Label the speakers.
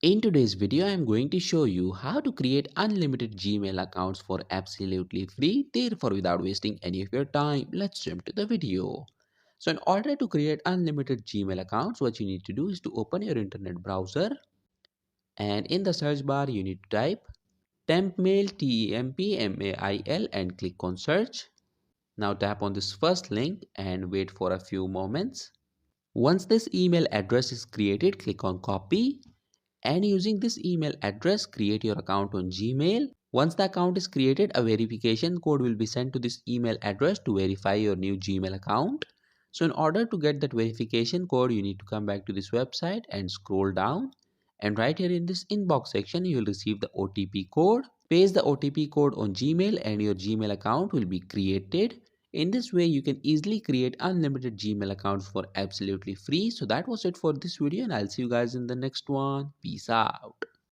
Speaker 1: In today's video, I am going to show you how to create unlimited Gmail accounts for absolutely free. Therefore, without wasting any of your time, let's jump to the video. So in order to create unlimited Gmail accounts, what you need to do is to open your internet browser, and in the search bar, you need to type tempmail, TEMPMAIL, and click on search. Now tap on this first link and wait for a few moments. Once this email address is created, click on copy, and using this email address create your account on Gmail. Once the account is created, a verification code will be sent to this email address to verify your new Gmail account. So in order to get that verification code, you need to come back to this website and scroll down, and right here in this inbox section you will receive the OTP code. Paste the OTP code on Gmail and your Gmail account will be created. In this way, you can easily create unlimited Gmail accounts for absolutely free. So that was it for this video, and I'll see you guys in the next one. Peace out.